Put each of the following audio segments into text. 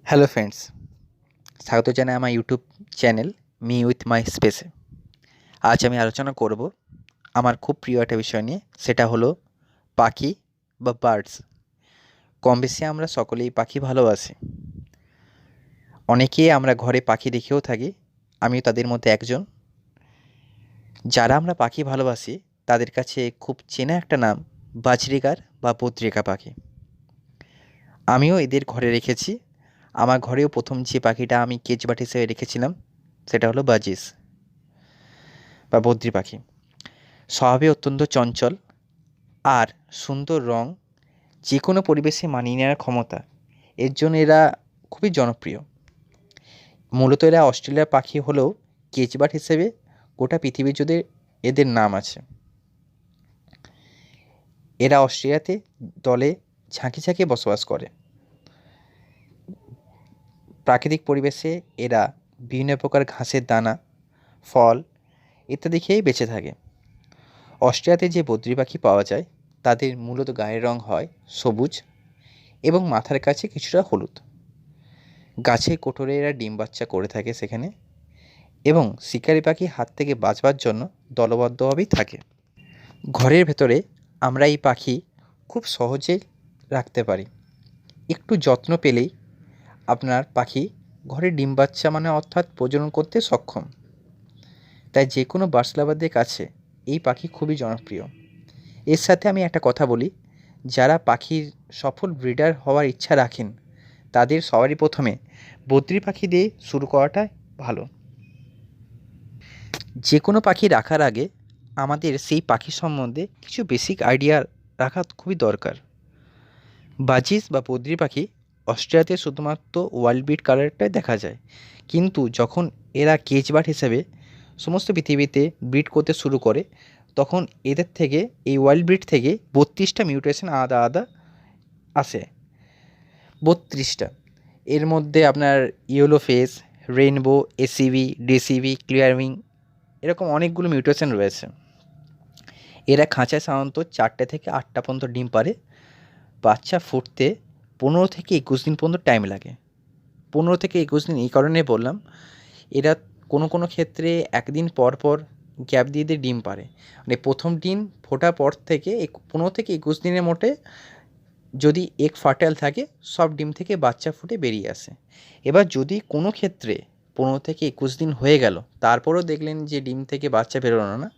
Hello friends, স্বাগত জানাই আমার YouTube channel me with my স্পেসে। আজ আমি আলোচনা করব আমার খুব প্রিয় একটা বিষয় নিয়ে, সেটা হলো পাখি বা বার্ডস। কম বেশি আমরা সকলেই পাখি ভালোবাসি। অনেকেই আমরা ঘরে পাখি দেখেও থাকি, আমিও তাদের মধ্যে একজন। যারা আমরা পাখি ভালোবাসি তাদের কাছে খুব চেনা একটা নাম বাজরিকার বা পত্রিকা পাখি। আমিও এদের ঘরে রেখেছি। আমার ঘরেও প্রথম যে পাখিটা আমি কেজ বাট হিসেবে রেখেছিলাম সেটা হলো বাজিস বা বদ্রি পাখি। স্বভাবে অত্যন্ত চঞ্চল আর সুন্দর রং, যে কোনো পরিবেশে মানিয়ে নেওয়ার ক্ষমতা, এর জন্য এরা খুবই জনপ্রিয়। মূলত এরা অস্ট্রেলিয়ার পাখি হলেও কেজ বাট হিসেবে গোটা পৃথিবী জুড়ে এদের নাম আছে। এরা অস্ট্রেলিয়াতে দলে ঝাঁকে ঝাঁকে বসবাস করে। প্রাকৃতিক পরিবেশে এরা বিভিন্ন প্রকার ঘাসের দানা, ফল ইত্যাদি খেয়েই বেঁচে থাকে। অস্ট্রেলিয়াতে যে বদ্রি পাখি পাওয়া যায় তাদের মূলত গায়ের রং হয় সবুজ এবং মাথার কাছে কিছুটা হলুদ। গাছের কোটরে এরা ডিম বাচ্চা করে থাকে সেখানে, এবং শিকারি পাখির হাত থেকে বাঁচবার জন্য দলবদ্ধভাবেই থাকে। ঘরের ভেতরে আমরা এই পাখি খুব সহজেই রাখতে পারি। একটু যত্ন পেলেই আপনার পাখি ঘরে ডিম বাচ্চা অর্থাৎ প্রজনন করতে সক্ষম। তাই যে কোনো বার্ডস লাভারদের কাছে এই পাখি খুবই জনপ্রিয়। এর সাথে আমি একটা কথা বলি, যারা পাখির সফল ব্রিডার হওয়ার ইচ্ছা রাখেন তাদের সবারই প্রথমে বদ্রি পাখি দিয়ে শুরু করাটাই ভালো। যে কোনো পাখি রাখার আগে আমাদের সেই পাখি সম্বন্ধে কিছু বেসিক আইডিয়া রাখা খুবই দরকার। বাজিস বা বদ্রি পাখি অস্ট্রেলিয়াতে শুধুমাত্র ওয়াইল্ড ব্রিড কালারটাই দেখা যায়, কিন্তু যখন এরা কেজ বার্ড হিসেবে সমস্ত পৃথিবীতে ব্রিড করতে শুরু করে তখন এদের থেকে, এই ওয়াইল্ড ব্রিড থেকে 32টা মিউটেশন আলাদা আলাদা আসে। 32টা। এর মধ্যে আপনার yellow face, rainbow, ACV, DCV, clear wing, এরকম অনেকগুলো মিউটেশন রয়েছে। এরা খাঁচায় সাধারণত 4টে থেকে 8টা পর্যন্ত ডিম পারে। বাচ্চা ফুটতে 15 থেকে 21 দিন পর্যন্ত টাইম লাগে। 15 থেকে 21 দিন এই কারণে বললাম, এরা কোনো কোনো ক্ষেত্রে একদিন পর পর গ্যাপ দিয়ে দিয়ে ডিম পারে। প্রথম ডিম ফোটার পর থেকে 15 থেকে 21 দিনের মোটে যদি এগ ফার্টাইল থাকে সব ডিম থেকে বাচ্চা ফুটে বেরিয়ে আসে। এবার যদি কোনো ক্ষেত্রে 15 থেকে 21 দিন হয়ে গেল তারপরেও দেখলেন যে ডিম থেকে বাচ্চা বেরোনো না,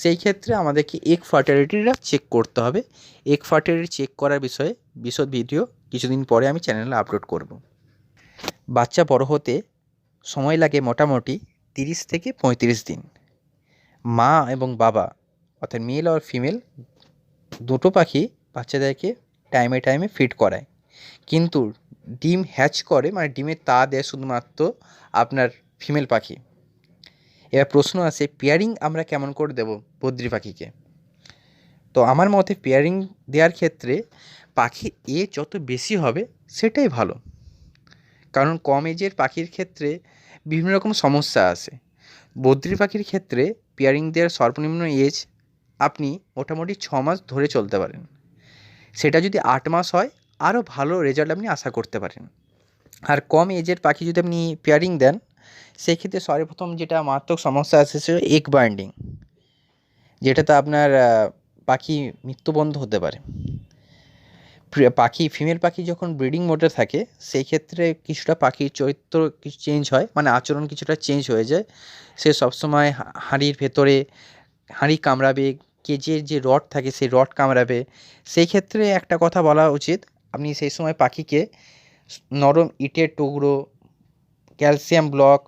সেই ক্ষেত্রে আমাদেরকে এগ ফার্টিলিটিটা চেক করতে হবে। এগ ফার্টিলিটি চেক করার বিষয়ে বিশদ ভিডিও কিছুদিন পরে আমি চ্যানেলে আপলোড করব। বাচ্চা বড় হতে সময় লাগে মোটামুটি 30 থেকে 35 দিন। মা এবং বাবা অর্থাৎ মেল আর ফিমেল দুটো পাখি বাচ্চাদেরকে টাইমে টাইমে ফিড করায়, কিন্তু ডিম হ্যাচ করে ডিমের তা দেয় শুধুমাত্র আপনার ফিমেল পাখি। এবার প্রশ্ন আসে, পেয়ারিং আমরা কেমন করে দেবো বদ্রি পাখিকে? তো আমার মতে পেয়ারিং দেওয়ার ক্ষেত্রে পাখির এজ যত বেশি হবে সেটাই ভালো, কারণ কম এজের পাখির ক্ষেত্রে বিভিন্ন রকম সমস্যা আসে। বদ্রি পাখির ক্ষেত্রে পেয়ারিং দেওয়ার সর্বনিম্ন এজ আপনি মোটামুটি 6 মাস ধরে চলতে পারেন। সেটা যদি 8 মাস হয় আরও ভালো রেজাল্ট আপনি আশা করতে পারেন। আর কম এজের পাখি যদি আপনি পেয়ারিং দেন সেক্ষেত্রে সর্বপ্রথম যেটা মারাত্মক সমস্যা আসে সেটা এগ বাইন্ডিং, যেটাতে আপনার পাখি মৃত্যুবন্ধ হতে পারে। পাখি ফিমেল পাখি যখন ব্রিডিং মোডে থাকে সেই ক্ষেত্রে কিছুটা পাখির চরিত্র কিছু চেঞ্জ হয়, আচরণ কিছুটা চেঞ্জ হয়ে যায়। সে সবসময় হাঁড়ির ভেতরে হাঁড়ি কামড়াবে, কেজের যে রড থাকে সেই রড কামড়াবে। সেই ক্ষেত্রে একটা কথা বলা উচিত, আপনি সেই সময় পাখিকে নরম ইটের টুকরো, ক্যালসিয়াম ব্লক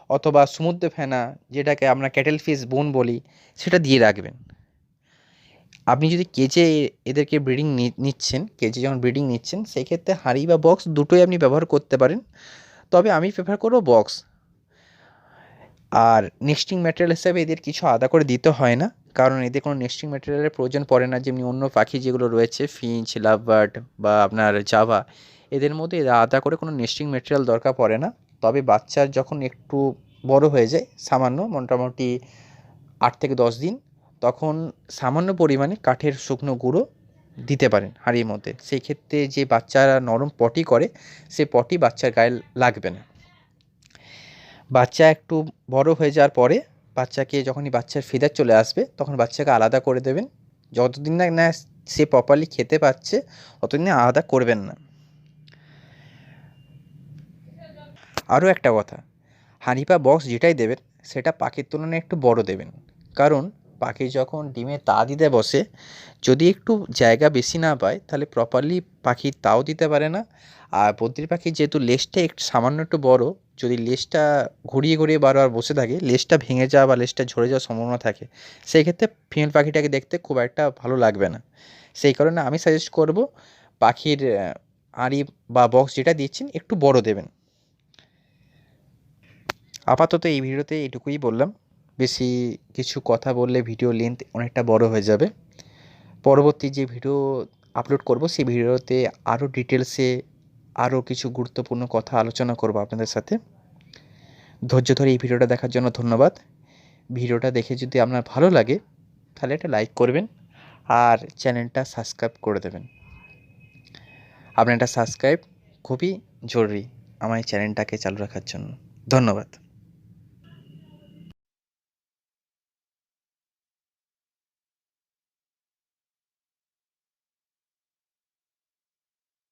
অথবা সমুদ্র ফেনা, যেটাকে আমরা ক্যাটেল ফিশ বোন বলি, সেটা দিয়ে রাখবেন। আপনি যদি কেজে এদেরকে ব্রিডিং নিচ্ছেন, কেজে যখন ব্রিডিং নিচ্ছেন সেই ক্ষেত্রে হাঁড়ি বা বক্স দুটোই আপনি ব্যবহার করতে পারেন, তবে আমি প্রেফার করব বক্স। আর নেস্টিং ম্যাটেরিয়াল হিসাবে এদের কিছু আলাদা করে দিতে হয় না, কারণ এদের কোনো নেস্টিং ম্যাটেরিয়ালের প্রয়োজন পড়ে না। যেমনি অন্য পাখি যেগুলো রয়েছে ফিঞ্চ, লাভবার্ড বা আপনার জাভা, এদের মধ্যে আলাদা করে কোনো নেস্টিং ম্যাটেরিয়াল দরকার পড়ে না। তবে বাচ্চার যখন একটু বড় হয়ে যায় সামান্য, মোটামুটি 8 থেকে 10 দিন, তখন সামান্য পরিমাণে কাঠের শুকনো গুঁড়ো দিতে পারেন হাঁড়ির মধ্যে। সেই ক্ষেত্রে যে বাচ্চারা নরম পটি করে সে পটি বাচ্চার গায়ে লাগবে না। বাচ্চা একটু বড় হয়ে যাওয়ার পরে বাচ্চাকে যখনই বাচ্চার ফিদার চলে আসবে তখন বাচ্চাকে আলাদা করে দেবেন। যতদিন না না সে প্রপারলি খেতে পাচ্ছে ততদিন আলাদা করবেন না। আরও একটা কথা, হাঁড়ি বা বক্স যেটাই দেবেন সেটা পাখির তুলনায় একটু বড় দেবেন, কারণ পাখি যখন ডিমে তা দিতে বসে যদি একটু জায়গা বেশি না পায় তাহলে প্রপারলি পাখি তাও দিতে পারে না। আর বদ্রি পাখির যেহেতু লেজটা একটু সামান্য একটু বড়, যদি লেজটা ঘুরিয়ে ঘুরিয়ে বারবার বসে থাকে লেজটা ভেঙে যাওয়া বা লেজটা ঝরে যাওয়ার সম্ভাবনা থাকে। সেই ক্ষেত্রে ফিমেল পাখিটাকে দেখতে খুব একটা ভালো লাগবে না। সেই কারণে আমি সাজেস্ট করব পাখির হাঁড়ি বা বক্স যেটা দিচ্ছেন একটু বড় দেবেন। আপাতত এই ভিডিওতে এটুকুই বললাম, বেশি কিছু কথা বললে ভিডিও লেন্থ অনেকটা বড় হয়ে যাবে। পরবর্তী যে ভিডিও আপলোড করব সেই ভিডিওতে আরও ডিটেলসে আরও কিছু গুরুত্বপূর্ণ কথা আলোচনা করব আপনাদের সাথে। ধৈর্য ধরে এই ভিডিওটা দেখার জন্য ধন্যবাদ। ভিডিওটা দেখে যদি আপনার ভালো লাগে তাহলে একটা লাইক করবেন আর চ্যানেলটা সাবস্ক্রাইব করে দেবেন। আপনার একটা সাবস্ক্রাইব খুবই জরুরি আমার এই চ্যানেলটাকে চালু রাখার জন্য। ধন্যবাদ।